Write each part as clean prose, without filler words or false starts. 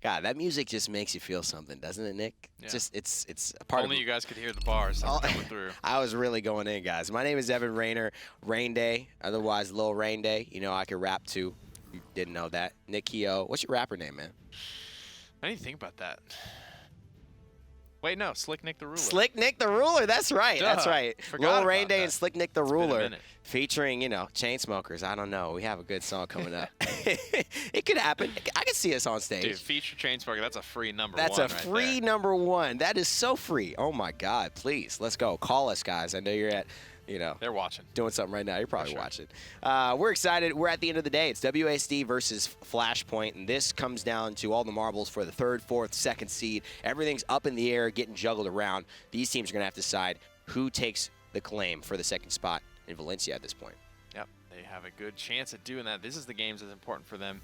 God, that music just makes you feel something, doesn't it, Nick? Yeah. It's a part Only of you guys could hear the bars that were coming through. I was really going in, guys. My name is Evan Rayner, Rain Day, otherwise Lil Rain Day. You know I can rap too. You didn't know that. Nick Keogh. What's your rapper name, man? I didn't think about that. Wait, no, Slick Nick the Ruler. Slick Nick the Ruler. That's right. Duh. That's right. Forgot Lil Rain about Day that. and Slick Nick the It's been a Ruler, minute. featuring, you know, Chainsmokers. I don't know. We have a good song coming up. It could happen. I could see us on stage. Dude, feature Chainsmoker, that's a free number That's one a right free there. number one. That is so free. Oh my God! Please, let's go. Call us, guys. I know you're at, you know, They're watching. doing something right now. You're probably sure. watching. We're excited. We're at the end of the day. It's WASD versus Flashpoint, and this comes down to all the marbles for the third, fourth, second seed. Everything's up in the air, getting juggled around. These teams are going to have to decide who takes the claim for the second spot in Valencia at this point. Yep, they have a good chance at doing that. This is the games that's important for them.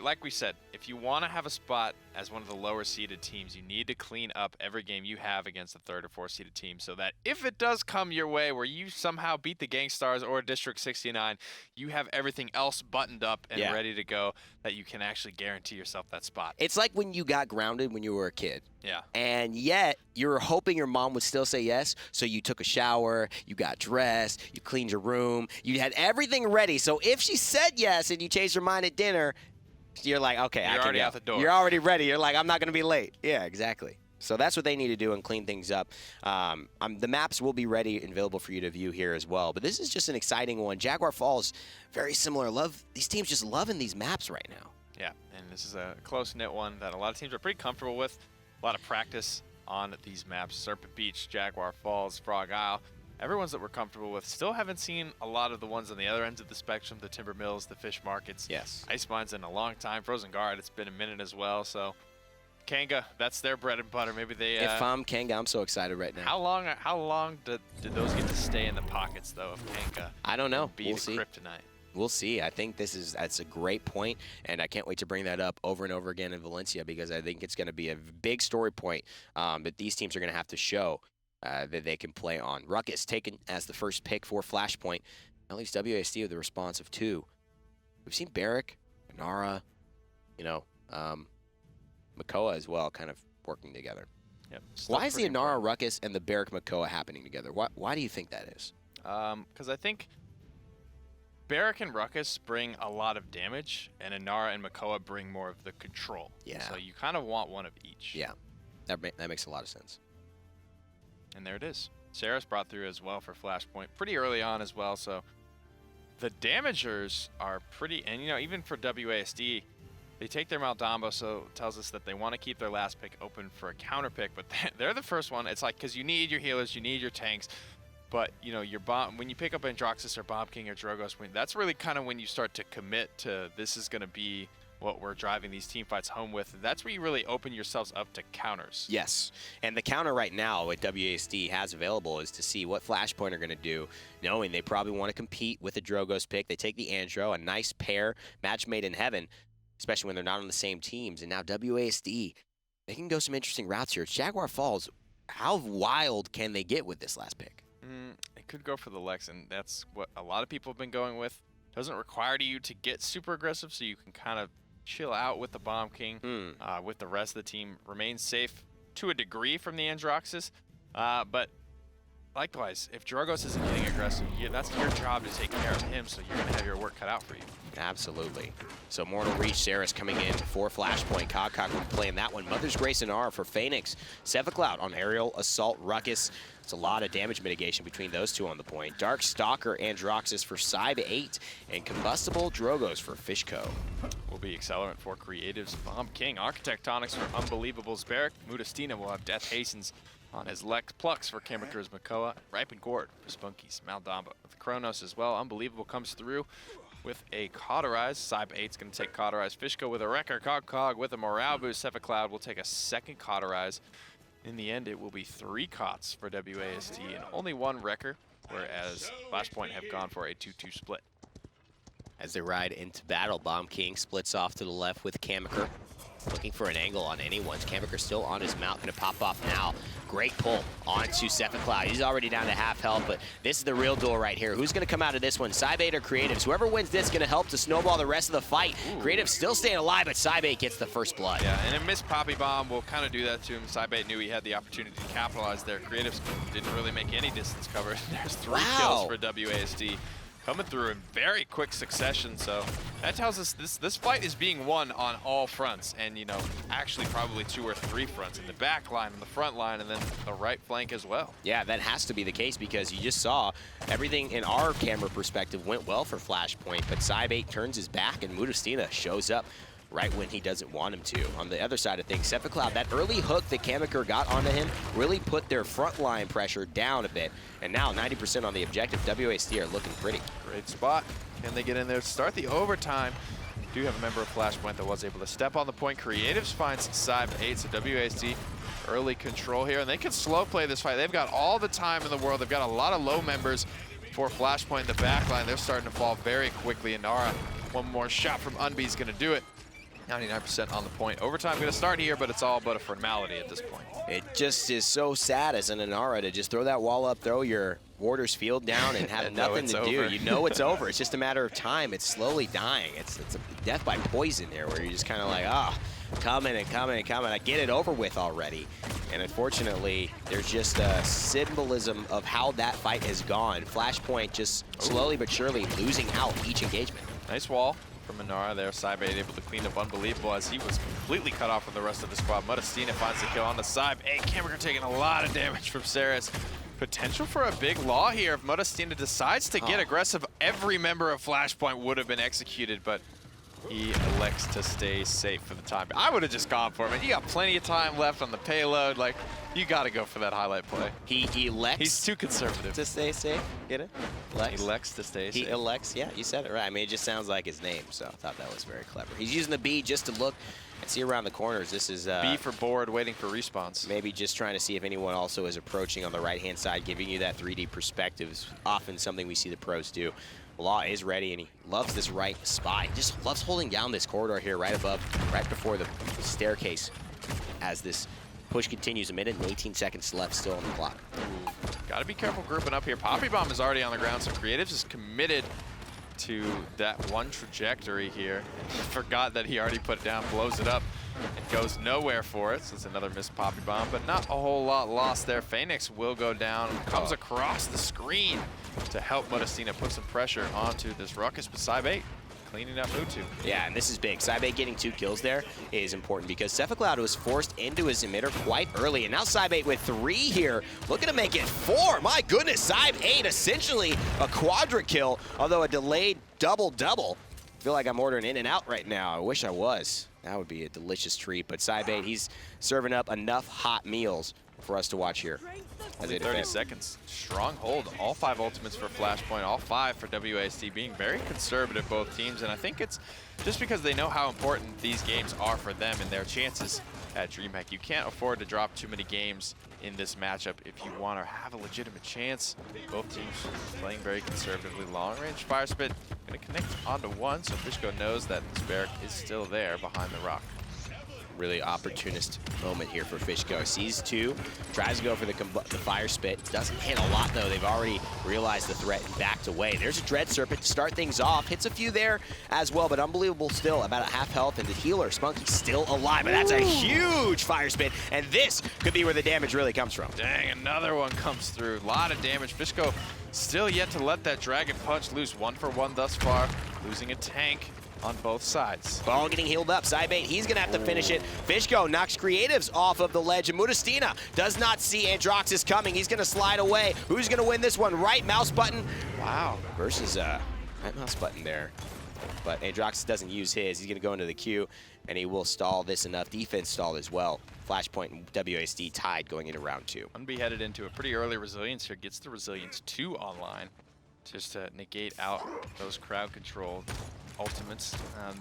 Like we said, if you want to have a spot as one of the lower seeded teams, you need to clean up every game you have against the third or fourth seeded team, so that if it does come your way where you somehow beat the Gangstars or District 69, you have everything else buttoned up and ready to go, that you can actually guarantee yourself that spot. It's like when you got grounded when you were a kid. Yeah. And yet, you were hoping your mom would still say yes, so you took a shower, you got dressed, you cleaned your room, you had everything ready. So if she said yes and you changed your mind at dinner, you're like, okay, I can already go. out the door. You're already ready. You're like, I'm not going to be late. Yeah, exactly. So that's what they need to do and clean things up. The maps will be ready and available for you to view here as well. But this is just an exciting one. Jaguar Falls, very similar. These teams just loving these maps right now. Yeah, and this is a close-knit one that a lot of teams are pretty comfortable with. A lot of practice on these maps. Serpent Beach, Jaguar Falls, Frog Isle. Everyone's that we're comfortable with. Still haven't seen a lot of the ones on the other ends of the spectrum, the Timber Mills, the Fish Markets. Yes. Ice Mines in a long time. Frozen Guard, it's been a minute as well. So Kanga, that's their bread and butter. Maybe they... If I'm Kanga, I'm so excited right now. How long did those get to stay in the pockets, though, of Kanga? I don't know. Be We'll the see. kryptonite. We'll see. I think that's a great point, and I can't wait to bring that up over and over again in Valencia, because I think it's going to be a big story point that these teams are going to have to show that they can play on. Ruckus taken as the first pick for Flashpoint. At least WASD with the response of 2. We've seen Barrick, Nara, you know, Makoa as well, kind of working together. Yep. Why is the Inara Ruckus and the Barrick Makoa happening together? Why do you think that is? Because I think Barrick and Ruckus bring a lot of damage, and Inara and Makoa bring more of the control. Yeah. So you kind of want one of each. Yeah, that makes a lot of sense. And there it is. Sarah's brought through as well for Flashpoint pretty early on as well. So the damagers are pretty, and you know, even for WASD, they take their Maldambo, so it tells us that they want to keep their last pick open for a counter pick, but they're the first one. It's like, because you need your healers, you need your tanks, but you know, your bomb, when you pick up Androxus or Bomb King or Drogos, that's really kind of when you start to commit to this is going to be what we're driving these team fights home with. That's where you really open yourselves up to counters. Yes, and the counter right now what WASD has available is to see what Flashpoint are going to do, knowing they probably want to compete with the Drogos pick. They take the Andro, a nice pair, match made in heaven, especially when they're not on the same teams. And now WASD, they can go some interesting routes here. It's Jaguar Falls. How wild can they get with this last pick? It could go for the Lex, and that's what a lot of people have been going with. Doesn't require you to get super aggressive, so you can kind of chill out with the Bomb King, with the rest of the team. Remain safe to a degree from the Androxus, but likewise, if Drogos isn't getting aggressive, that's your job to take care of him, so you're going to have your work cut out for you. Absolutely. So Mortal Reach, Sarah's coming in for Flashpoint. CogCog will be playing that one. Mother's Grace and R for Faenex. Sephicloud on Aerial Assault Ruckus. It's a lot of damage mitigation between those two on the point. Dark Stalker Androxus for Cybe 8. And Combustible Drogos for Fisheko. Will be Accelerant for Creatives. Bomb King. Architectonics for Unbelievable's Barrick. Mutustiina will have Death Hastens on his Lex. Plux for Kamika's Makoa. Ripened Gourd for Spunkki's Maldamba. With Kronos as well. Unbelievable comes through with a Cauterize. Cybe 8's going to take Cauterize. Fisheko with a Wrecker. CogCog with a Morale Boost. Sephicloud will take a second Cauterize. In the end, it will be 3 Cots for WASD and only 1 Wrecker, whereas Flashpoint have gone for a 2-2 split. As they ride into battle, Bomb King splits off to the left with Kamika's. Looking for an angle on anyone. Kammaker still on his mount, gonna pop off now. Great pull onto Sephicloud. He's already down to half health, but this is the real duel right here. Who's gonna come out of this one? Cybate or Creatives? Whoever wins this is gonna help to snowball the rest of the fight. Creatives still staying alive, but Cybate gets the first blood. Yeah, and a missed Poppy Bomb will kind of do that to him. Cybate knew he had the opportunity to capitalize there. Creatives didn't really make any distance cover. There's 3 kills for WASD. Coming through in very quick succession, so that tells us this fight is being won on all fronts, and you know, actually probably 2 or 3 fronts, in the back line, on the front line, and then the right flank as well. Yeah, that has to be the case because you just saw everything in our camera perspective went well for Flashpoint, but Cybate turns his back and Mutustiina shows up right when he doesn't want him to. On the other side of things, Sephicloud, that early hook that Kammaker got onto him really put their front line pressure down a bit. And now 90% on the objective. WASD are looking pretty. Great spot. Can they get in there to start the overtime? Do have a member of Flashpoint that was able to step on the point. Creatives finds Cyb8, so WASD early control here, and they can slow play this fight. They've got all the time in the world. They've got a lot of low members for Flashpoint in the back line. They're starting to fall very quickly, and Nara, one more shot from Unbe is gonna do it. 99% on the point. Overtime going to start here, but it's all but a formality at this point. It just is so sad as an Inara to just throw that wall up, throw your Warder's field down, and have nothing to do. You know it's over. It's just a matter of time. It's slowly dying. It's a death by poison there, where you're just kind of like, coming and coming and coming. I get it over with already. And unfortunately, there's just a symbolism of how that fight has gone. Flashpoint just slowly but surely losing out each engagement. Nice wall from Inara there. Cybate able to clean up Unbelievable as he was completely cut off from the rest of the squad. Mutustiina finds the kill on the side. Hey, Kammaker taking a lot of damage from Sephicloud. Potential for a big law here if Mutustiina decides to get aggressive. Every member of Flashpoint would have been executed, but he elects to stay safe for the time. I would have just gone for him. You got plenty of time left on the payload. Like, you got to go for that highlight play. He elects. He's too conservative. To stay safe. Get it? He elects to stay safe. He elects. Yeah, you said it right. I mean, it just sounds like his name, so I thought that was very clever. He's using the B just to look and see around the corners. This is B for board, waiting for respawns. Maybe just trying to see if anyone also is approaching on the right-hand side, giving you that 3D perspective. Is often something we see the pros do. Law is ready, and he loves this right spot. He just loves holding down this corridor here right before the staircase as this push continues. 1 minute and 18 seconds left still on the clock. Got to be careful grouping up here. Poppy Bomb is already on the ground, so Creatives is committed to that one trajectory here. Forgot that he already put it down, blows it up, and goes nowhere for it. So it's another missed Poppy Bomb, but not a whole lot lost there. Faenex will go down, comes across the screen to help Mutustiina put some pressure onto this ruckus, but Cyb8 cleaning up Mutu. Yeah, and this is big. Cyb8 getting 2 kills there is important because Sephicloud was forced into his emitter quite early, and now Cyb8 with 3 here, looking to make it 4. My goodness, Cyb8 essentially a quadra kill, although a delayed double-double. I feel like I'm ordering in and out right now. I wish I was. That would be a delicious treat, but Cyb8, he's serving up enough hot meals for us to watch here. Only 30 seconds. Strong hold. All 5 ultimates for Flashpoint, all 5 for WASD, being very conservative, both teams. And I think it's just because they know how important these games are for them and their chances at DreamHack. You can't afford to drop too many games in this matchup if you want to have a legitimate chance. Both teams playing very conservatively. Long range fire spit going to connect onto 1, so Fisheko knows that this barrack is still there behind the rock. Really opportunist moment here for Fisheko. Sees 2, tries to go for the fire spit. Doesn't hit a lot though. They've already realized the threat and backed away. There's a Dread Serpent to start things off. Hits a few there as well, but Unbelievable still about a half health, and the healer, Spunkki, still alive. But that's a huge fire spit, and this could be where the damage really comes from. Dang, another one comes through. A lot of damage. Fisheko still yet to let that Dragon Punch loose. 1 for 1 thus far, losing a tank on both sides. Ball getting healed up. Cyb8, he's going to have to finish it. Fisheko knocks Creatives off of the ledge, and Mutustiina does not see Androxus coming. He's going to slide away. Who's going to win this one? Right mouse button. Wow. Versus right mouse button there. But Androxus doesn't use his. He's going to go into the queue, and he will stall this enough. Defense stalled as well. Flashpoint and WASD tied going into round 2. Unbe headed into a pretty early Resilience here. Gets the Resilience 2 online just to negate out those crowd control ultimates.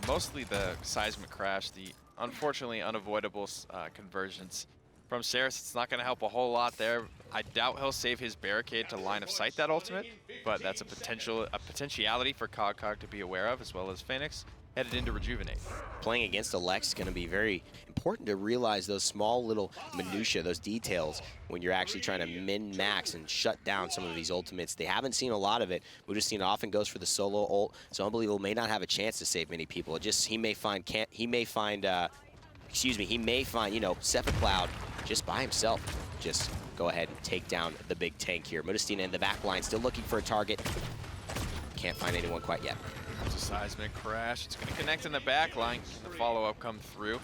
Mostly the seismic crash, the unfortunately unavoidable conversions from Sephicloud. It's not going to help a whole lot there. I doubt he'll save his barricade to line of sight that ultimate, but that's a potentiality for CogCog to be aware of, as well as Faenex. headed into Rejuvenate. Playing against Alex is going to be very important to realize those small little minutia, those details, when you're actually trying to min-max and shut down some of these ultimates. They haven't seen a lot of it. Mutustiina often goes for the solo ult, so Unbelievable may not have a chance to save many people. It just, he may find, you know, Sephicloud just by himself. Just go ahead and take down the big tank here. Mutustiina in the back line, still looking for a target. Can't find anyone quite yet. It's a seismic crash. It's going to connect in the back line. Can the follow-up come through?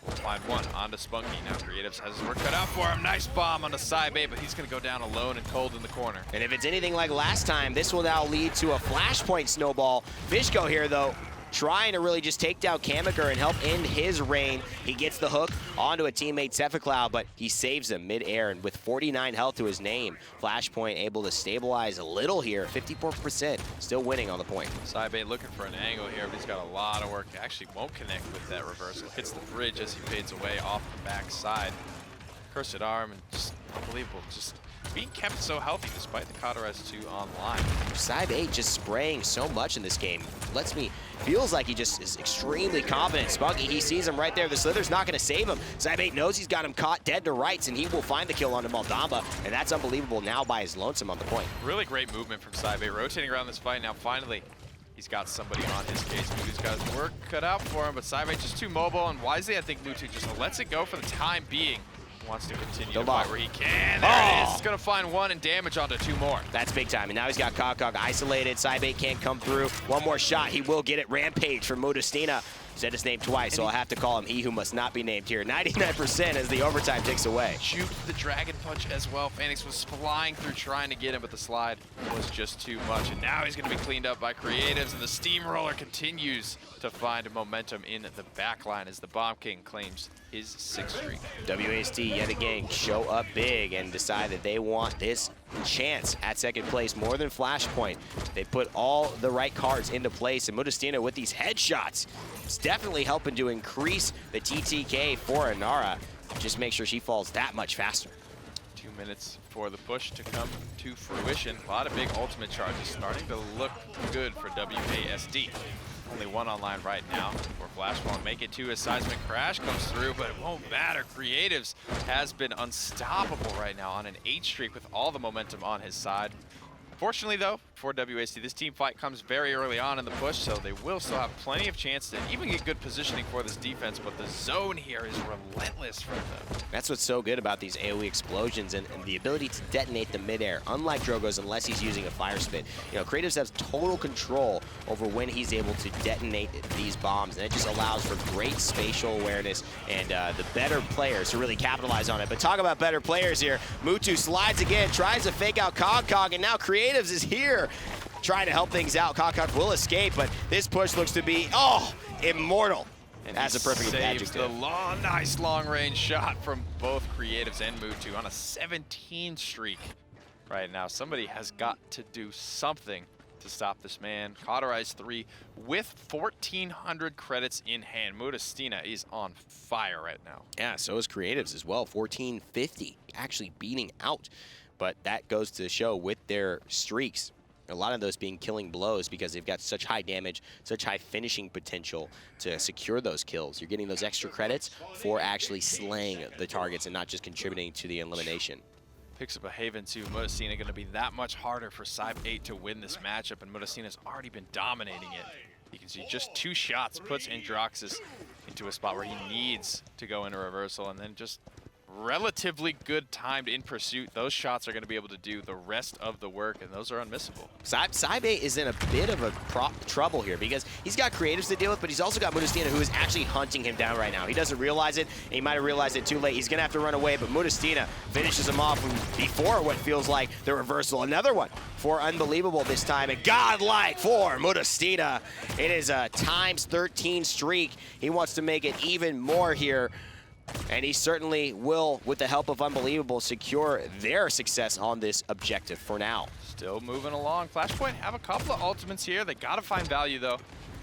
We'll find one onto Spunkki. Now Creatives has his work cut out for him. Nice bomb onto side B, but he's going to go down alone and cold in the corner. And if it's anything like last time, this will now lead to a flashpoint snowball. Fisheko here, though, trying to really just take down Kamiker and help end his reign. He gets the hook onto a teammate, Sephicloud, but he saves him mid-air, and with 49 health to his name, Flashpoint able to stabilize a little here, 54%, still winning on the point. Sidebait looking for an angle here, but he's got a lot of work. He actually won't connect with that reversal. Hits the bridge as he fades away off the backside. Cursed arm, and just unbelievable. Just being kept so healthy despite the Hi-Rez 2 online. Side 8 just spraying so much in this game. Feels like he just is extremely confident. Spunkki, he sees him right there. The Slither's not going to save him. Side 8 knows he's got him caught dead to rights, and he will find the kill onto Maldamba, and that's Unbelievable now by his lonesome on the point. Really great movement from Side 8, rotating around this fight. Now finally, he's got somebody on his case. Mutu's got his work cut out for him, but Side 8 just too mobile, and wisely, I think Mutu just lets it go for the time being. Wants to continue to fight where he can. There it is. He's going to find one and damage onto two more. That's big time. And now he's got CogCog isolated. Sidebait can't come through. One more shot. He will get it. Rampage from Mutustiina. Said his name twice, so I'll have to call him he who must not be named here. 99% as the overtime ticks away. Juked the Dragon Punch as well. Faenex was flying through trying to get him, but the slide was just too much. And now he's going to be cleaned up by Creatives, and the Steamroller continues to find momentum in the backline as the Bomb King claims his 6th streak. WASD yet again show up big and decide that they want this chance at second place more than Flashpoint. They put all the right cards into place, and Mutustiina with these headshots is definitely helping to increase the TTK for Inara. Just make sure she falls that much faster. 2 minutes for the push to come to fruition. A lot of big ultimate charges starting to look good for WASD. Only one online right now for Flash won't make it to a seismic crash comes through, but it won't matter. Creatives has been unstoppable right now on an 8 streak with all the momentum on his side. Fortunately though, for WASD, this team fight comes very early on in the push, so they will still have plenty of chance to even get good positioning for this defense, but the zone here is relentless for them. That's what's so good about these AoE explosions and the ability to detonate them midair, unlike Drogo's unless he's using a fire spit. You know, Creatives has total control over when he's able to detonate these bombs, and it just allows for great spatial awareness and the better players to really capitalize on it. But talk about better players here. Mutu slides again, tries to fake out CogCog, and now Creatives is here trying to help things out. CogCog will escape, but this push looks to be, immortal. And that's a perfect adjective. The nice long-range shot from both Creatives and Mutu on a 17 streak right now. Somebody has got to do something to stop this man. Hi-Rez 3 with 1,400 credits in hand. Mutustiina is on fire right now. Yeah, so is Creatives as well. 1,450, actually beating out. But that goes to show with their streaks, a lot of those being killing blows because they've got such high damage, such high finishing potential to secure those kills. You're getting those extra credits for actually slaying the targets and not just contributing to the elimination. Picks up a Haven 2. Mutustiina going to be that much harder for Side 8 to win this matchup, and Mutustiina's already been dominating it. You can see just 2 shots puts Androxus into a spot where he needs to go into reversal, and then just relatively good timed in pursuit. Those shots are going to be able to do the rest of the work, and those are unmissable. Saibe is in a bit of a trouble here because he's got Creatives to deal with, but he's also got Mutustiina who is actually hunting him down right now. He doesn't realize it, and he might have realized it too late. He's going to have to run away, but Mutustiina finishes him off before what feels like the reversal. Another one for Unbelievable this time, and godlike for Mutustiina. It is a times 13 streak. He wants to make it even more here. And he certainly will, with the help of Unbelievable, secure their success on this objective for now. Still moving along. Flashpoint have a couple of ultimates here. They got to find value, though.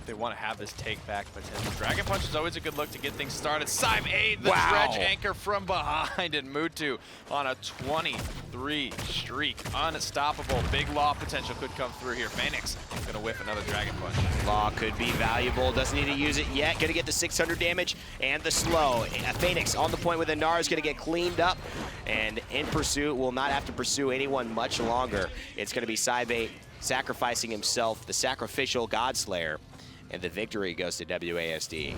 They want to have this take back potential. Dragon Punch is always a good look to get things started. Syme 8, the Wow. dredge anchor from behind, and Mutu on a 23 streak. Unstoppable. Big Law potential could come through here. Faenex gonna whiff another Dragon Punch. Law could be valuable. Doesn't need to use it yet. Gonna get the 600 damage and the slow. Faenex on the point with Anar is gonna get cleaned up, and in pursuit will not have to pursue anyone much longer. It's gonna be Syme 8 sacrificing himself, the sacrificial Godslayer. And the victory goes to WASD.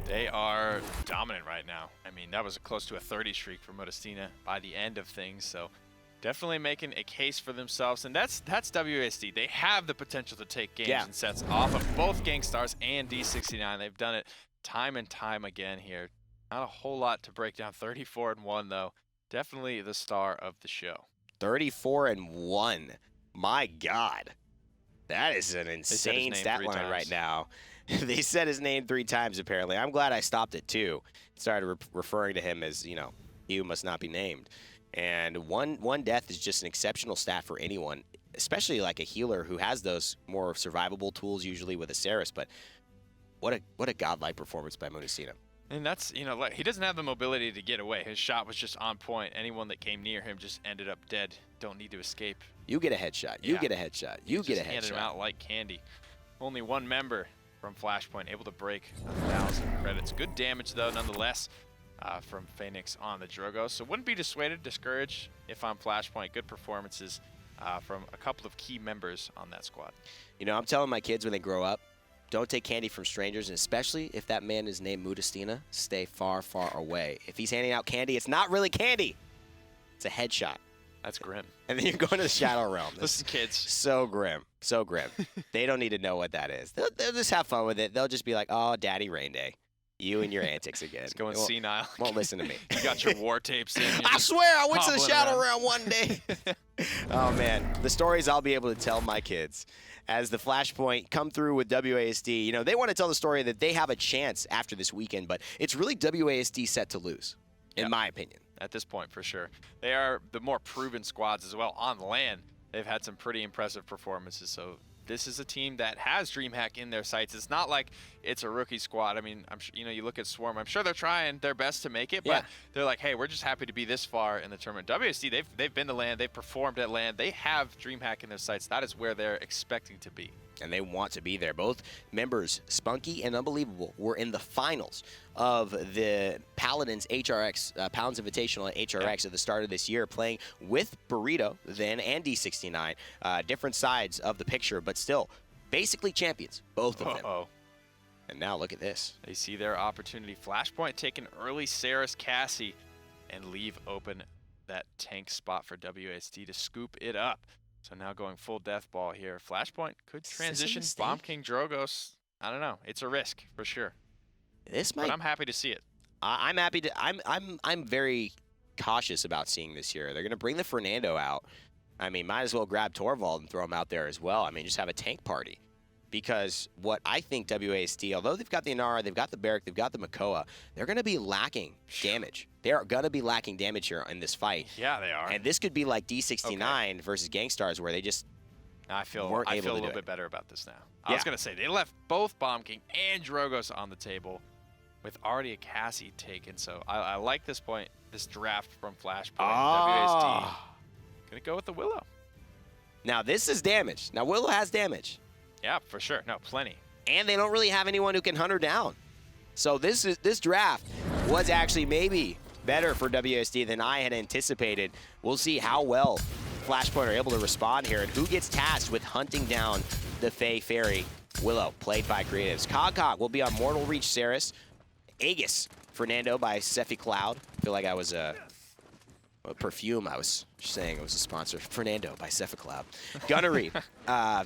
They are dominant right now. I mean, that was close to a 30 streak for Mutustiina by the end of things, so definitely making a case for themselves, and that's WASD. They have the potential to take games and sets off of both Gangstars and D69. They've done it time and time again here. Not a whole lot to break down. 34-1 though. Definitely the star of the show. 34-1. My God. That is an insane stat line right now. They said his name 3 times, apparently. I'm glad I stopped it, too. Started referring to him as, you know, he who must not be named. And one death is just an exceptional stat for anyone, especially like a healer who has those more survivable tools usually with a Seris. But what a godlike performance by Mutustiina. And that's, you know, like, he doesn't have the mobility to get away. His shot was just on point. Anyone that came near him just ended up dead. Don't need to escape. You get a headshot. You get a headshot. You get a headshot. Handed him out like candy. Only one member from Flashpoint able to break 1,000 credits. Good damage, though, nonetheless, from Faenex on the Drogo. So wouldn't be discouraged if I'm Flashpoint. Good performances from a couple of key members on that squad. You know, I'm telling my kids when they grow up, don't take candy from strangers, and especially if that man is named Mutustiina, stay far, far away. If he's handing out candy, it's not really candy. It's a headshot. That's grim. And then you're going to the Shadow Realm. Listen, kids. So grim. So grim. They don't need to know what that is. They'll just have fun with it. They'll just be like, oh, Daddy Rain Day. You and your antics again. It's going senile. Won't listen to me. You got your war tapes in. I swear I went to the Shadow Realm one day. Oh, man. The stories I'll be able to tell my kids as the Flashpoint come through with WASD. You know, they want to tell the story that they have a chance after this weekend, but it's really WASD set to lose, in my opinion. At this point, for sure. They are the more proven squads as well on land. They've had some pretty impressive performances, so this is a team that has DreamHack in their sights. It's not like it's a rookie squad. I mean, I'm sure, you know, you look at Swarm, I'm sure they're trying their best to make it, but they're like, hey, we're just happy to be this far in the tournament. WSD, they've been to land, they've performed at land, they have DreamHack in their sights. That is where they're expecting to be. And they want to be there. Both members, Spunkki and Unbelievable, were in the finals of the Paladins HRX, Paladins Invitational at HRX at the start of this year, playing with Burrito then and D69. Different sides of the picture, but still, basically champions, both of them. And now look at this. They see their opportunity. Flashpoint take an early Seris Cassie and leave open that tank spot for WSD to scoop it up. So now going full death ball here. Flashpoint could transition Bomb King Drogos. I don't know. It's a risk for sure. This might. But I'm happy to see it. I'm happy to. I'm very cautious about seeing this here. They're gonna bring the Fernando out. I mean, might as well grab Torvald and throw him out there as well. I mean, just have a tank party. Because what I think WASD, although they've got the Inara, they've got the Barrack, they've got the Makoa, they're going to be lacking damage. They are going to be lacking damage here in this fight. Yeah, they are. And this could be like D69 versus Gangstars, where they just I feel a little bit better about this now. I was going to say, they left both Bomb King and Drogos on the table with already a Cassie taken. So I like this point, this draft from Flashpoint. WASD going to go with the Willow. Now, this is damage. Now, Willow has damage. Yeah, for sure. No, plenty. And they don't really have anyone who can hunt her down. So this draft was actually maybe better for WSD than I had anticipated. We'll see how well Flashpoint are able to respond here and who gets tasked with hunting down the Fae Fairy. Willow, played by Creatives. CogCog will be on Mortal Reach Seris. Aegis, Fernando by Sephicloud. I feel like I was a perfume I was saying it was a sponsor. Fernando by Sephicloud. Gunnery,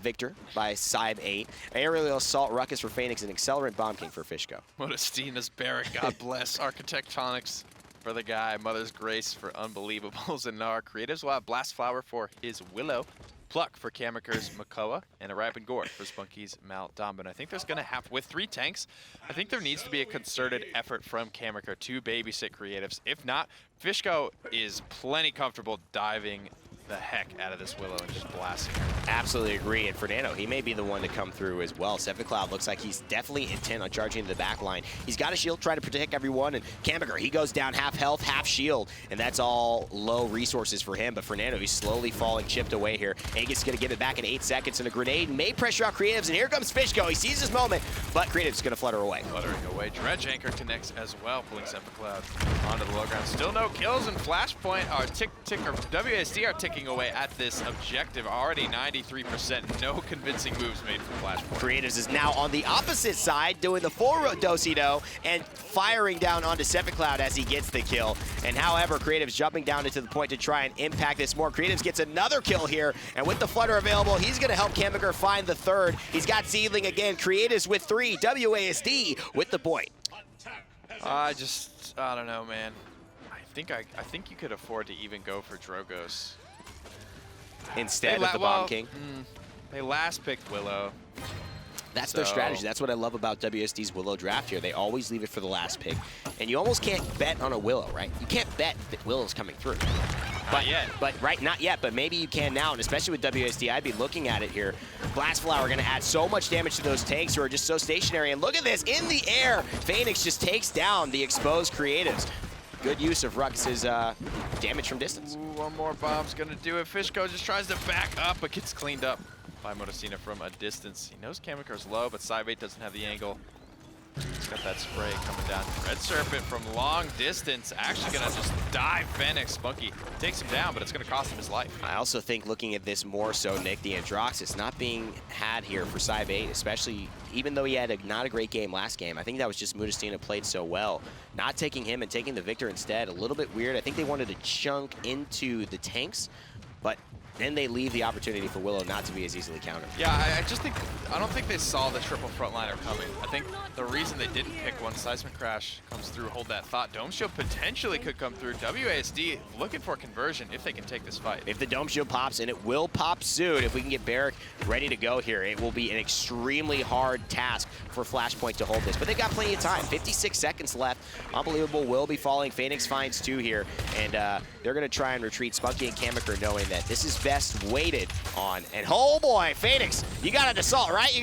Victor by Syme 8. Aerial Assault Ruckus for Faenex and Accelerant Bomb King for Fisheko. Mutustiina's Barrack, God bless. Architectonics for the guy. Mother's Grace for Unbelievables. And our Creatives will have Blast Flower for his Willow. Pluck for Kamiker's Makoa, and a Ripen Gourd for Spunkki's Maldombin. I think there's going to have, with 3 tanks, I think there needs to be a concerted effort from Kamiker to babysit Creatives. If not, Fisheko is plenty comfortable diving the heck out of this Willow and just blasting her. Absolutely agree. And Fernando, he may be the one to come through as well. Sephicloud looks like he's definitely intent on charging into the back line. He's got a shield, trying to protect everyone. And Kambiker, he goes down half health, half shield. And that's all low resources for him. But Fernando, he's slowly falling, chipped away here. And he's going to get it back in 8 seconds. And a grenade may pressure out Creatives. And here comes Fisheko. He sees his moment, but Creatives going to flutter away. Fluttering away. Dredge Anchor connects as well, pulling Sephicloud onto the low ground. Still no kills, and Flashpoint are WASD are ticking away at this objective. Already 93%. No convincing moves made from Flashpoint. Creatives is now on the opposite side, doing the full do-si-do and firing down onto Sephicloud as he gets the kill. And however, Creatives jumping down into the point to try and impact this more. Creatives gets another kill here, and with the flutter available, he's going to help Kambiker find the third. He's got Seedling again. Creatives with 3. WASD with the point. I don't know, man. I think you could afford to even go for Drogos Instead of the Bomb King. They last picked Willow. That's their strategy. That's what I love about WSD's Willow draft here. They always leave it for the last pick. And you almost can't bet on a Willow, right? You can't bet that Willow's coming through. Not yet. Not yet, but maybe you can now, and especially with WSD, I'd be looking at it here. Blast Flower going to add so much damage to those tanks who are just so stationary. And look at this, in the air, Faenex just takes down the exposed Creatives. Good use of Rux's damage from distance. Ooh, one more bomb's gonna do it. Fisheko just tries to back up, but gets cleaned up by Mutustiina from a distance. He knows Kambiker's low, but Sybate doesn't have the angle. He's got that spray coming down. Red Serpent from long distance, actually gonna just dive Faenex. Spunkki takes him down, but it's gonna cost him his life. I also think looking at this more so, Nick, the Androxus not being had here for Sybate, especially even though he had not a great game last game. I think that was just Mutustiina played so well. Not taking him and taking the Victor instead, a little bit weird. I think they wanted to chunk into the tanks, but then they leave the opportunity for Willow not to be as easily countered. Yeah, I don't think they saw the triple frontliner coming. I think the reason they didn't pick one, Seismic Crash comes through, hold that thought. Dome Shield potentially could come through. WASD looking for conversion if they can take this fight. If the Dome Shield pops, and it will pop soon, if we can get Barrick ready to go here, it will be an extremely hard task for Flashpoint to hold this. But they've got plenty of time, 56 seconds left. Unbelievable will be falling. Faenex finds 2 here, and they're going to try and retreat Spunkki and Kambiker, knowing that this is best waited on. And oh boy, Faenex, you got an assault, right? He's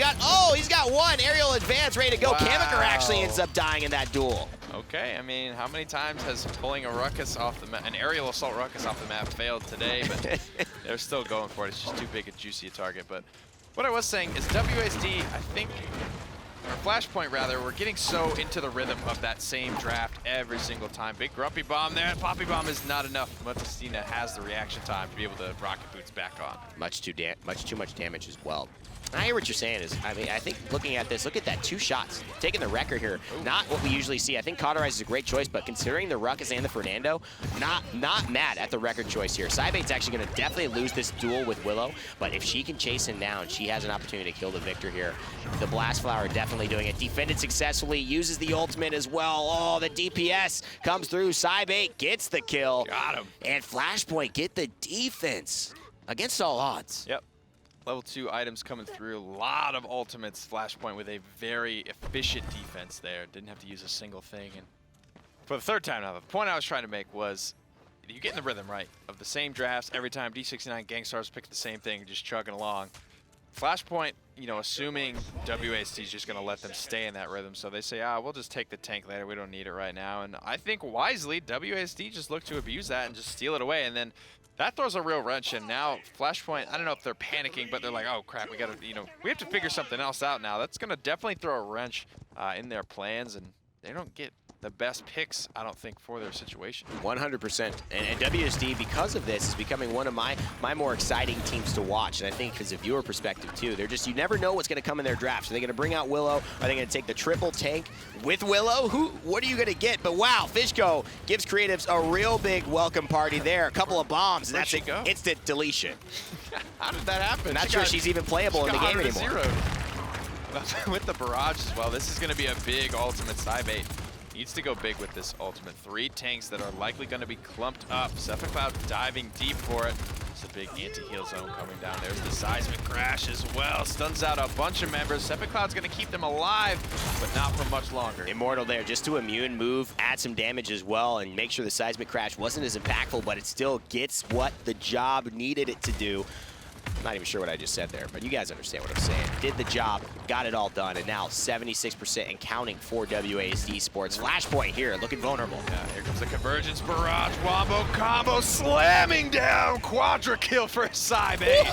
got 1 aerial advance ready to go. Wow. Kambiker actually ends up dying in that duel. Okay, I mean, how many times has pulling a ruckus off the map, an aerial assault ruckus off the map failed today, but they're still going for it. It's just too big and juicy a target. But what I was saying is WSD, I think, or Flashpoint rather, we're getting so into the rhythm of that same draft every single time. Big Grumpy Bomb there. Poppy Bomb is not enough. Mutustiina has the reaction time to be able to rocket boots back on. Much too much damage as well. I hear what you're saying is, I think looking at this, look at that, 2 shots. Taking the record here. Ooh. Not what we usually see. I think Cauterize is a great choice, but considering the Ruckus and the Fernando, not mad at the record choice here. Sybate's actually going to definitely lose this duel with Willow, but if she can chase him down, she has an opportunity to kill the Victor here. The Blast Flower definitely doing it. Defended successfully, uses the ultimate as well. Oh, the DPS comes through. Sybate gets the kill. Got him. And Flashpoint get the defense against all odds. Yep. Level 2 items coming through. A lot of ultimates. Flashpoint with a very efficient defense there. Didn't have to use a single thing. And for the 3rd time now, the point I was trying to make was you get in the rhythm, right, of the same drafts every time. D69 Gangstars pick the same thing, just chugging along. Flashpoint, you know, assuming WASD is just going to let them stay in that rhythm. So they say, we'll just take the tank later. We don't need it right now. And I think wisely, WASD just look to abuse that and just steal it away. And then that throws a real wrench in. Now, Flashpoint, I don't know if they're panicking, but they're like, oh, crap, we got to, we have to figure something else out now. That's going to definitely throw a wrench in their plans, and they don't get the best picks, I don't think, for their situation. 100%. And WSD, because of this, is becoming one of my more exciting teams to watch. And I think as a viewer perspective, too, they're just, you never know what's going to come in their drafts. Are they going to bring out Willow? Are they going to take the triple tank with Willow? What are you going to get? But wow, Fisheko gives Creatives a real big welcome party there. A couple of bombs, and that's an instant deletion. How did that happen? I'm not sure she's even playable in the game anymore. With the barrage as well, this is going to be a big ultimate Sybate. Needs to go big with this ultimate. 3 tanks that are likely going to be clumped up. Sephicloud diving deep for it. There's a big anti-heal zone coming down. There's the seismic crash as well. Stuns out a bunch of members. Sephicloud's going to keep them alive, but not for much longer. Immortal there, just to immune move, add some damage as well, and make sure the seismic crash wasn't as impactful, but it still gets what the job needed it to do. I'm not even sure what I just said there, but you guys understand what I'm saying. Did the job, got it all done, and now 76% and counting for WASD Sports. Flashpoint here, looking vulnerable. Yeah, here comes the convergence barrage. Wombo combo slamming down. Quadra kill for Cybe.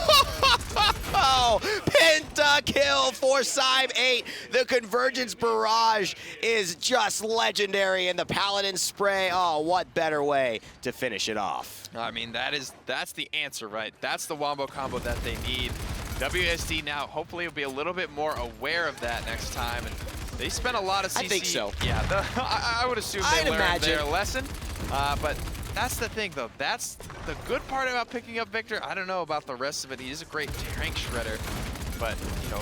Oh, penta kill for Cybe 8. The convergence barrage is just legendary, and the Paladins spray. Oh, what better way to finish it off? I mean, that's the answer, right? That's the wombo combo that they need. WASD now hopefully will be a little bit more aware of that next time. And they spent a lot of CC. I think so. Yeah, I would assume they learned their lesson. But that's the thing, though. That's the good part about picking up Victor. I don't know about the rest of it. He is a great tank shredder, but you know,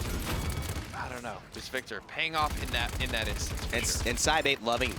I don't know. Just Victor paying off in that instance. And Cybe 8 loving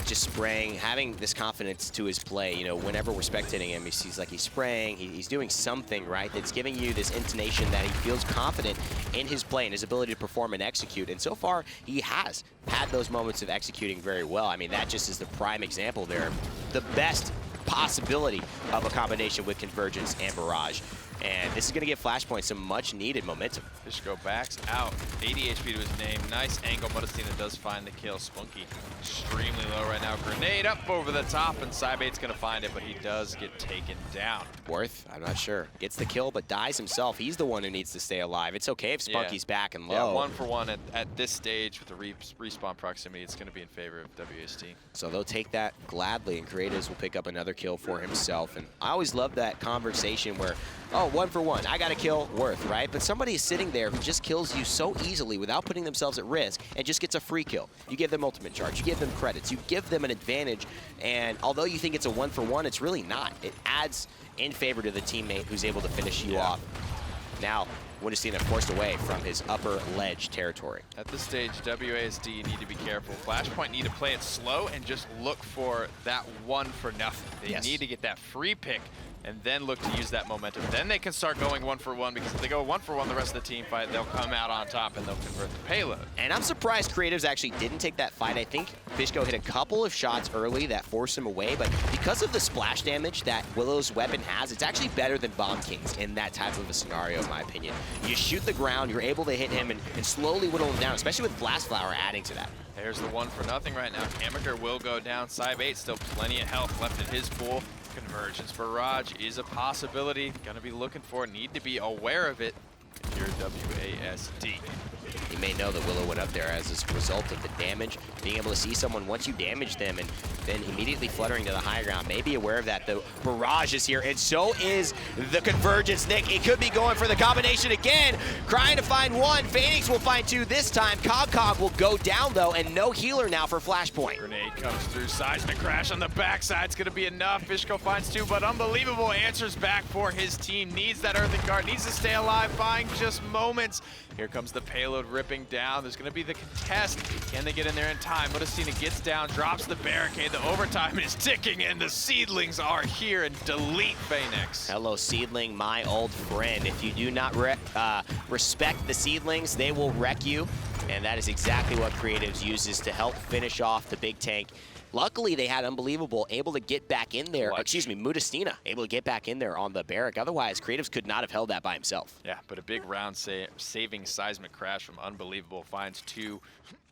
just spraying, having this confidence to his play. You know, whenever we're spectating him, he's like he's spraying, he's doing something right that's giving you this intonation that he feels confident in his play and his ability to perform and execute. And so far, he has had those moments of executing very well. I mean, that just is the prime example there. The best possibility of a combination with Convergence and Barrage. And this is going to give Flashpoint some much-needed momentum. Fisheko backs out. 80 HP to his name. Nice angle. Mutustiina does find the kill. Spunkki extremely low right now. Grenade up over the top, and Cybe 8's going to find it, but he does get taken down. Worth? I'm not sure. Gets the kill, but dies himself. He's the one who needs to stay alive. It's okay if Spunkki's back and low. Yeah, 1 for 1 at this stage with the respawn proximity. It's going to be in favor of WASD. So they'll take that gladly, and Creatives will pick up another kill for himself. And I always love that conversation where, oh, 1 for 1, I got a kill, Worth, right? But somebody is sitting there who just kills you so easily without putting themselves at risk and just gets a free kill. You give them ultimate charge, you give them credits, you give them an advantage, and although you think it's a 1 for 1, it's really not. It adds in favor to the teammate who's able to finish you off. Now, Mutustiina forced away from his upper ledge territory. At this stage, WASD need to be careful. Flashpoint need to play it slow and just look for that 1 for nothing. They need to get that free pick and then look to use that momentum. Then they can start going 1 for 1, because if they go 1 for 1 the rest of the team fight, they'll come out on top and they'll convert the payload. And I'm surprised Creatives actually didn't take that fight. I think Fisheko hit a couple of shots early that forced him away, but because of the splash damage that Willow's weapon has, it's actually better than Bomb King's in that type of a scenario, in my opinion. You shoot the ground, you're able to hit him and slowly whittle him down, especially with Blast Flower adding to that. There's the 1 for nothing right now. Kammaker will go down. Cybe 8 still plenty of health left in his pool. Convergence Barrage is a possibility. Gonna be looking for it. Need to be aware of it if you're WASD. You may know that Willow went up there as a result of the damage. Being able to see someone once you damage them and then immediately fluttering to the high ground. May be aware of that. The Barrage is here, and so is the Convergence. Nick, it could be going for the combination again. Trying to find 1. Faenex will find 2 this time. CogCog will go down, though, and no healer now for Flashpoint. Grenade comes through. Seismic crash on the backside. It's going to be enough. Fisheko finds 2, but Unbelievable answers back for his team. Needs that Earthen Guard. Needs to stay alive, buying just moments. Here comes the payload ripping down. There's going to be the contest. Can they get in there in time? Mutustiina gets down, drops the barricade. The overtime is ticking, and the Seedlings are here and delete Faenex. Hello, Seedling, my old friend. If you do not respect the Seedlings, they will wreck you. And that is exactly what Creatives uses to help finish off the big tank. Luckily, they had Unbelievable able to get back in there. Excuse me, Mutustiina able to get back in there on the barrack. Otherwise, Creatives could not have held that by himself. Yeah, but a big round saving seismic crash from Unbelievable. Finds 2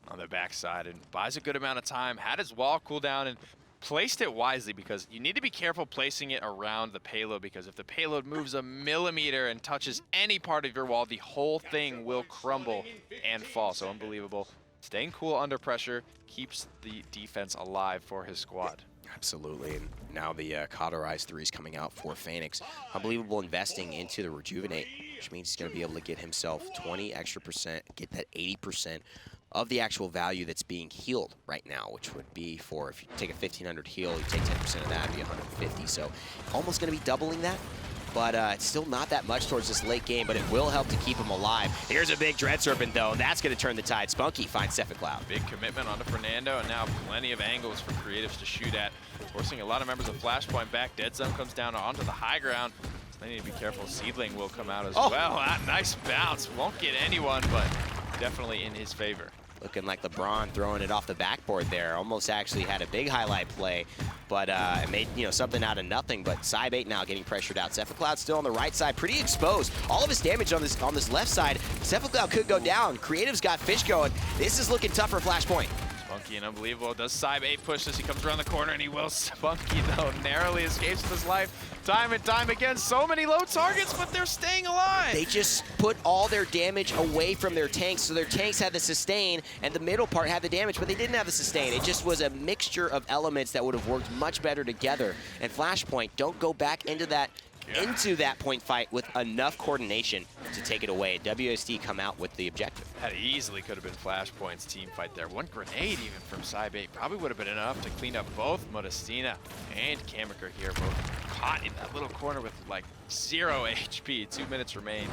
on the backside and buys a good amount of time. Had his wall cool down and placed it wisely, because you need to be careful placing it around the payload, because if the payload moves a millimeter and touches any part of your wall, the whole thing will crumble and fall. So Unbelievable staying cool under pressure keeps the defense alive for his squad. Absolutely, and now the Cauterize 3 is coming out for Faenex. Unbelievable investing into the Rejuvenate, which means he's going to be able to get himself 20 extra percent, get that 80% of the actual value that's being healed right now, which would be for, if you take a 1,500 heal, you take 10% of that, it'd be 150. So almost going to be doubling that. but it's still not that much towards this late game, but it will help to keep him alive. Here's a big Dread Serpent, though, and that's going to turn the tide. Spunkki finds Sephicloud. Big commitment onto Fernando, and now plenty of angles for creatives to shoot at, forcing a lot of members of Flashpoint back. Dead Zone comes down onto the high ground. They need to be careful. Seedling will come out as well. That nice bounce. Won't get anyone, but definitely in his favor. Looking like LeBron throwing it off the backboard there. Almost actually had a big highlight play, but it made something out of nothing. But Cy8 now getting pressured out. Sephicloud still on the right side, pretty exposed. All of his damage on this left side. Sephicloud could go down. Creative's got Fisheko, and this is looking tough for Flashpoint. Spunkki and Unbelievable. Does Cy8 push this? He comes around the corner and he will. Spunkki, though, narrowly escapes with his life. Time and time again, so many low targets, but they're staying alive. They just put all their damage away from their tanks, so their tanks had the sustain, and the middle part had the damage, but they didn't have the sustain. It just was a mixture of elements that would have worked much better together. And Flashpoint don't go back into that point fight with enough coordination to take it away. WASD come out with the objective. That easily could have been Flashpoint's team fight there. One grenade even from Cy8 probably would have been enough to clean up both Mutustiina and Kamikaze here, both caught in that little corner with like 0 HP. 2 minutes remain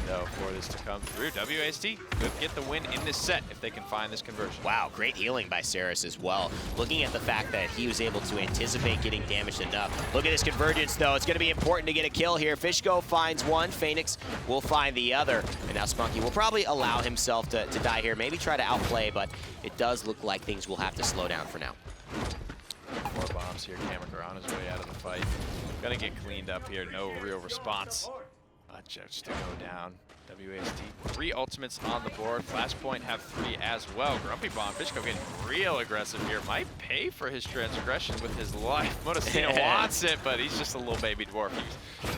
though for this to come through. WASD could get the win in this set if they can find this conversion. Wow, great healing by Saris as well. Looking at the fact that he was able to anticipate getting damaged enough. Look at this convergence though. It's going to be important to get a kill here. Fisheko finds one. Faenex will find the other. And now Spunkki will probably allow himself to die here. Maybe try to outplay, but it does look like things will have to slow down for now. More bombs here. Kamikaze on his way out of the fight. Gonna get cleaned up here. No real response. Just to go down. WASD, 3 ultimates on the board. Flashpoint have 3 as well. Grumpy Bomb, Fisheko getting real aggressive here. Might pay for his transgression with his life. Mutustiina wants it, but he's just a little baby dwarf.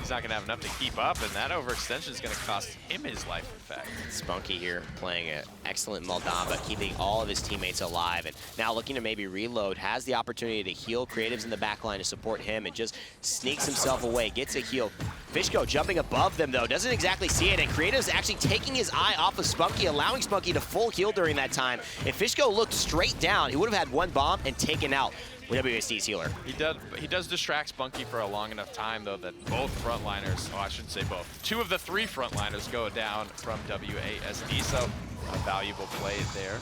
He's not going to have enough to keep up, and that overextension is going to cost him his life, in fact. Spunkki here playing an excellent Moldava, keeping all of his teammates alive, and now looking to maybe reload, has the opportunity to heal creatives in the back line to support him, and just sneaks himself away, gets a heal. Fisheko jumping above them, though, doesn't exactly see it, and creatives actually taking his eye off of Spunkki, allowing Spunkki to full heal during that time. If Fisheko looked straight down, he would have had 1 bomb and taken out WASD's healer. He does distract Spunkki for a long enough time, though, that both frontliners, I shouldn't say both, 2 of the 3 frontliners go down from WASD, so a valuable play there.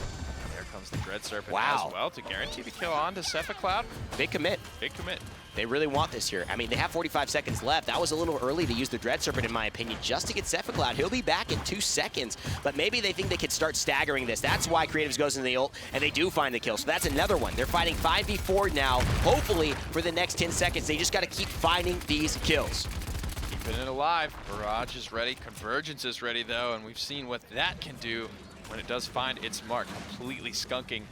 There comes the Dread Serpent as well to guarantee the kill on to Sephicloud. Big commit. Big commit. They really want this here. I mean, they have 45 seconds left. That was a little early to use the Dread Serpent, in my opinion, just to get Sephicloud. He'll be back in 2 seconds, but maybe they think they could start staggering this. That's why Creatives goes into the ult, and they do find the kill. So that's another one. They're fighting 5v4 now, hopefully, for the next 10 seconds. They just got to keep finding these kills. Keeping it alive. Barrage is ready. Convergence is ready, though, and we've seen what that can do when it does find its mark, completely skunking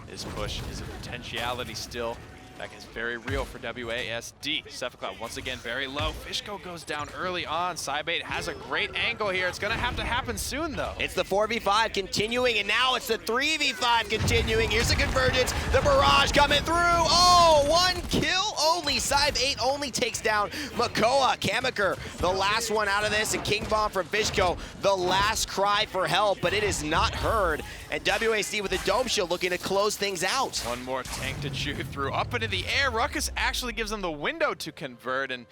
his push. His potentiality still. That is very real for WASD. Sephicloud once again very low. Fisheko goes down early on. Cy8 has a great angle here. It's going to have to happen soon, though. It's the 4v5 continuing, and now it's the 3v5 continuing. Here's the convergence. The barrage coming through. Oh, 1 kill only. Cy8 only takes down Makoa. Kamikaze, the last one out of this, and King Bomb from Fisheko, the last cry for help, but it is not heard. And WASD with a dome shield looking to close things out. One more tank to chew through. Up into the air. Ruckus actually gives them the window to convert, and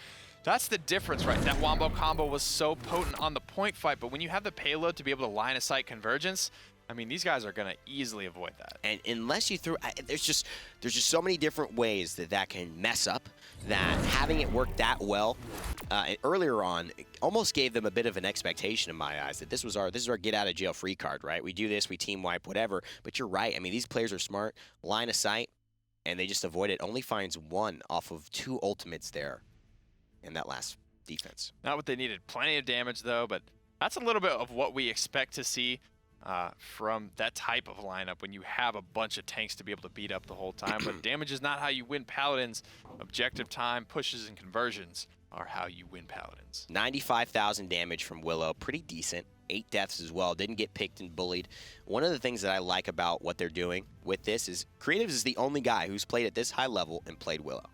that's the difference, right? That Wombo combo was so potent on the point fight, but when you have the payload to be able to line of sight convergence, I mean, these guys are going to easily avoid that. And unless you throw, there's just so many different ways that can mess up, that having it work that well earlier on almost gave them a bit of an expectation in my eyes that this is our get out of jail free card, right? We do this, we team wipe, whatever. But you're right. I mean, these players are smart, line of sight, and they just avoid it. Only finds 1 off of 2 ultimates there in that last defense. Not what they needed. Plenty of damage, though, but that's a little bit of what we expect to see from that type of lineup when you have a bunch of tanks to be able to beat up the whole time. But damage is not how you win Paladins. Objective time, pushes, and conversions are how you win Paladins. 95,000 damage from Willow. Pretty decent. 8 deaths as well. Didn't get picked and bullied. One of the things that I like about what they're doing with this is Creatives is the only guy who's played at this high level and played Willow.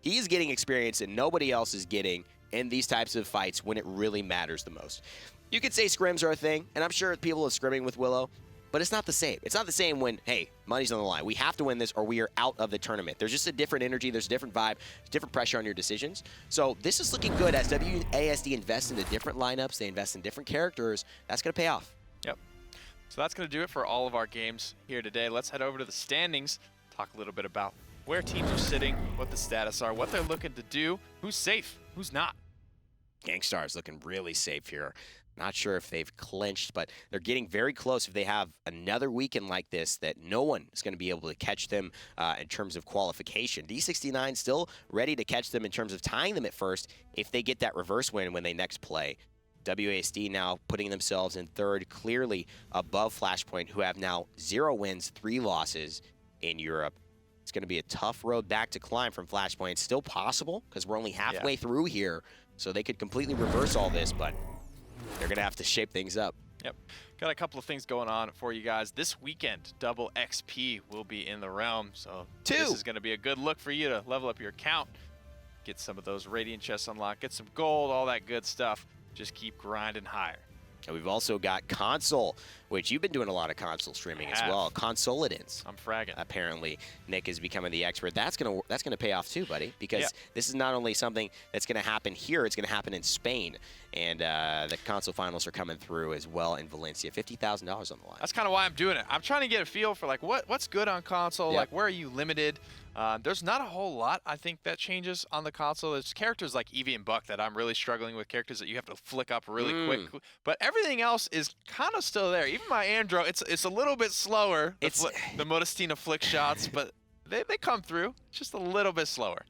He is getting experience that nobody else is getting in these types of fights when it really matters the most. You could say scrims are a thing, and I'm sure people are scrimming with Willow, but it's not the same. It's not the same when, hey, money's on the line. We have to win this or we are out of the tournament. There's just a different energy. There's a different vibe, different pressure on your decisions. So this is looking good as WASD invests into different lineups. They invest in different characters. That's going to pay off. Yep. So that's going to do it for all of our games here today. Let's head over to the standings, talk a little bit about where teams are sitting, what the status are, what they're looking to do, who's safe, who's not. Gangstar's looking really safe here. Not sure if they've clinched, but they're getting very close. If they have another weekend like this, that no one is going to be able to catch them in terms of qualification. D69 still ready to catch them in terms of tying them at first if they get that reverse win when they next play. WASD now putting themselves in third, clearly above Flashpoint, who have now 0 wins, 3 losses in Europe. It's going to be a tough road back to climb from Flashpoint. It's still possible because we're only halfway through here, so they could completely reverse all this, but they're going to have to shape things up. Yep. Got a couple of things going on for you guys. This weekend, double XP will be in the realm, so this is going to be a good look for you to level up your account, get some of those Radiant chests unlocked, get some gold, all that good stuff. Just keep grinding higher. And we've also got console, which you've been doing a lot of console streaming as well. Consolidins. I'm fragging. Apparently, Nick is becoming the expert. That's gonna pay off too, buddy, because this is not only something that's gonna happen here, it's gonna happen in Spain, and the console finals are coming through as well in Valencia. $50,000 on the line. That's kind of why I'm doing it. I'm trying to get a feel for like what's good on console, like where are you limited. There's not a whole lot, I think, that changes on the console. There's characters like Eevee and Buck that I'm really struggling with, characters that you have to flick up really quick. But everything else is kind of still there. Even my Andro, it's a little bit slower, the Mutustiina flick shots, but they come through. It's just a little bit slower.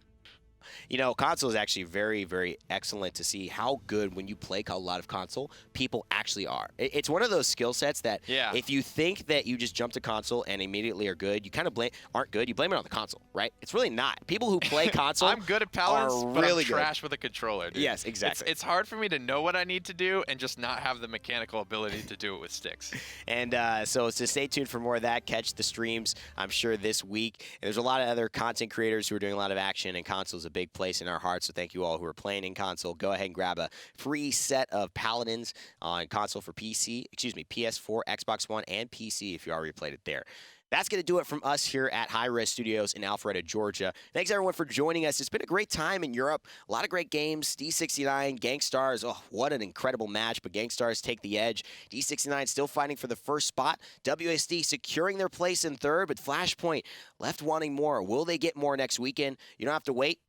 You know, console is actually very, very excellent to see how good, when you play a lot of console, people actually are. It's one of those skill sets that if you think that you just jump to console and immediately are good, you kind of aren't good. You blame it on the console, right? It's really not. People who play console I'm good at Paladins, but really I'm trash with a controller, dude. Yes, exactly. It's hard for me to know what I need to do and just not have the mechanical ability to do it with sticks. And so stay tuned for more of that. Catch the streams, I'm sure, this week. And there's a lot of other content creators who are doing a lot of action, and console is a big place in our hearts, so thank you all who are playing in console. Go ahead and grab a free set of Paladins on console for PS4, Xbox One, and PC if you already played it there. That's going to do it from us here at Hi-Rez Studios in Alpharetta, Georgia. Thanks, everyone, for joining us. It's been a great time in Europe. A lot of great games. D69, Gangstars. Oh, what an incredible match, but Gangstars take the edge. D69 still fighting for the first spot. WASD securing their place in third, but Flashpoint left wanting more. Will they get more next weekend? You don't have to wait,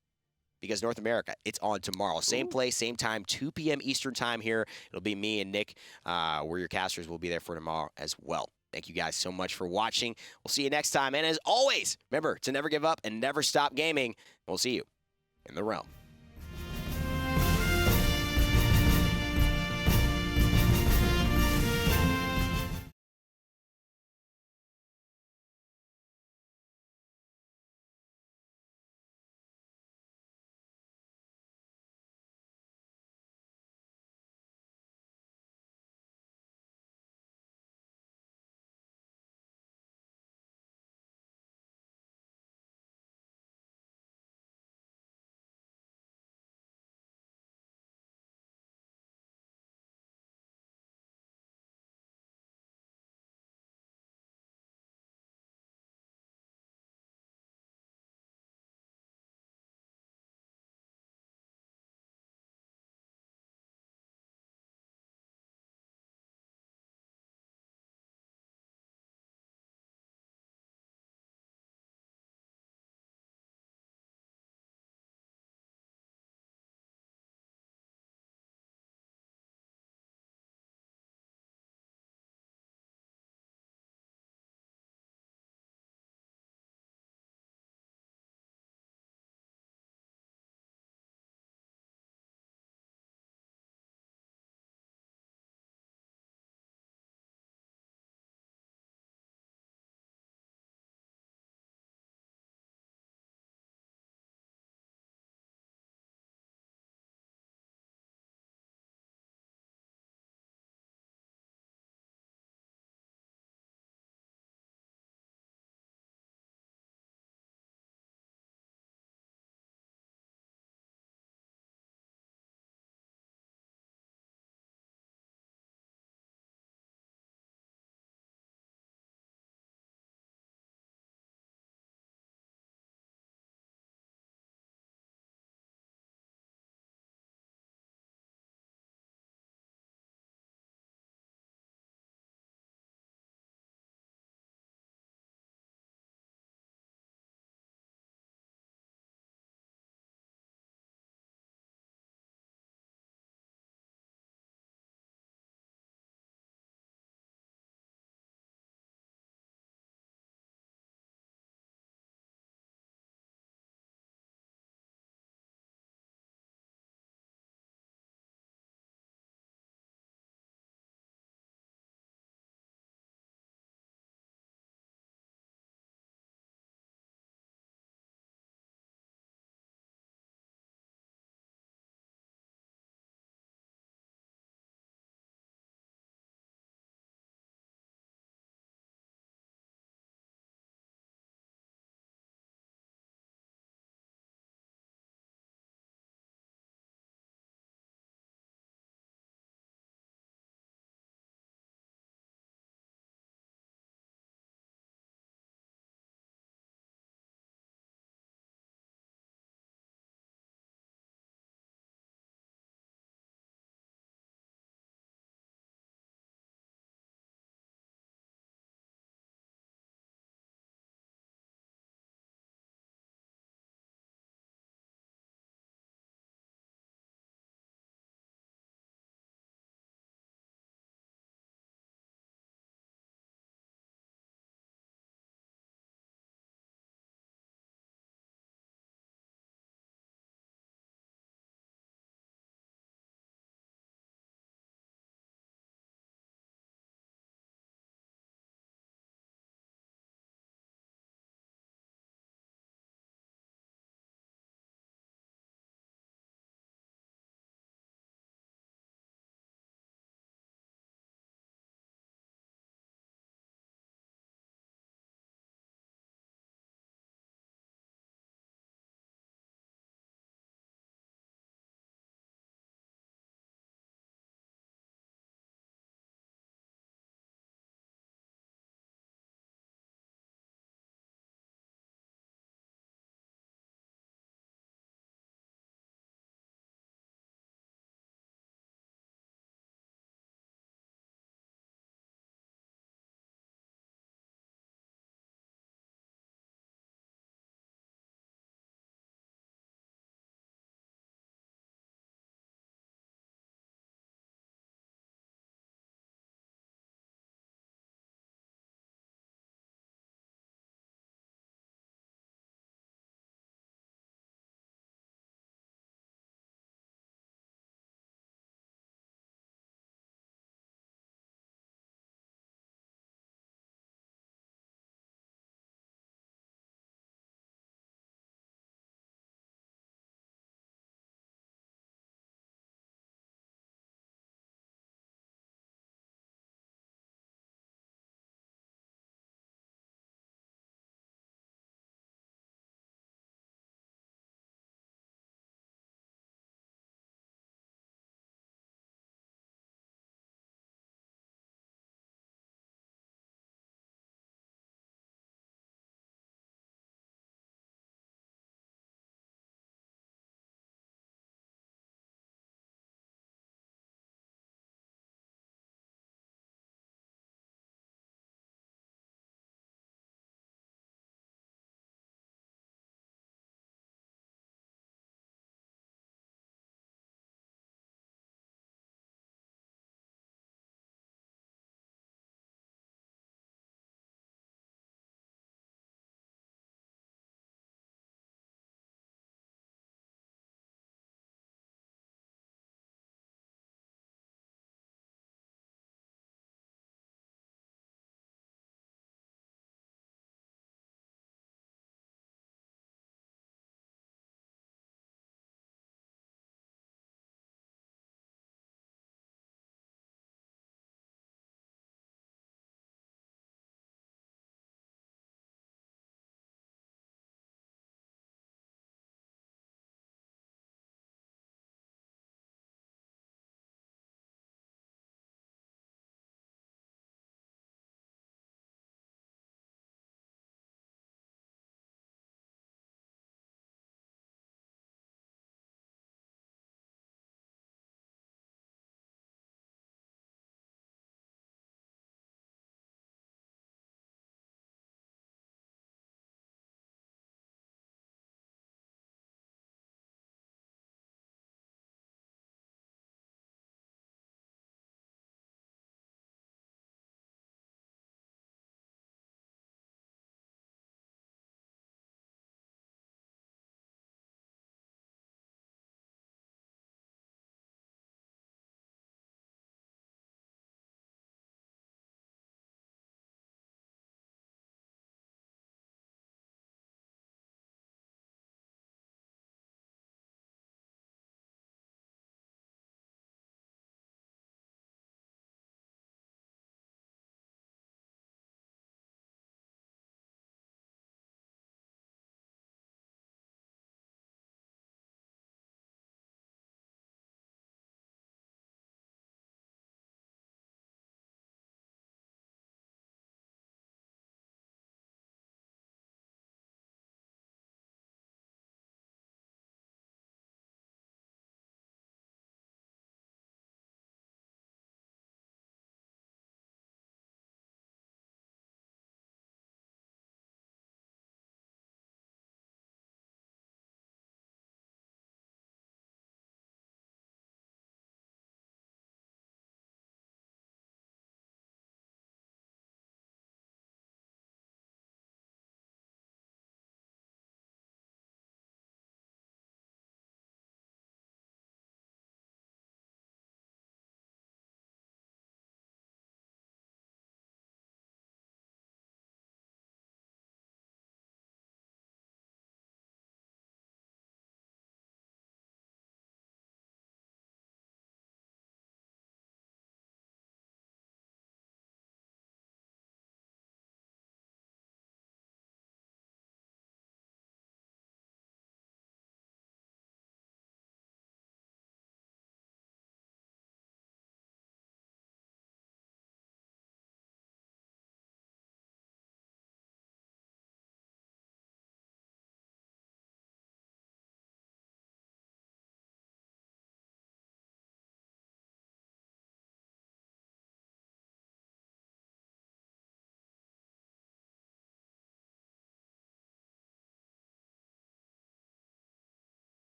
because North America, it's on tomorrow. Same place, same time, 2 p.m. Eastern time here. It'll be me and Nick, Warrior Casters, will be there for tomorrow as well. Thank you guys so much for watching. We'll see you next time. And as always, remember to never give up and never stop gaming. We'll see you in the realm.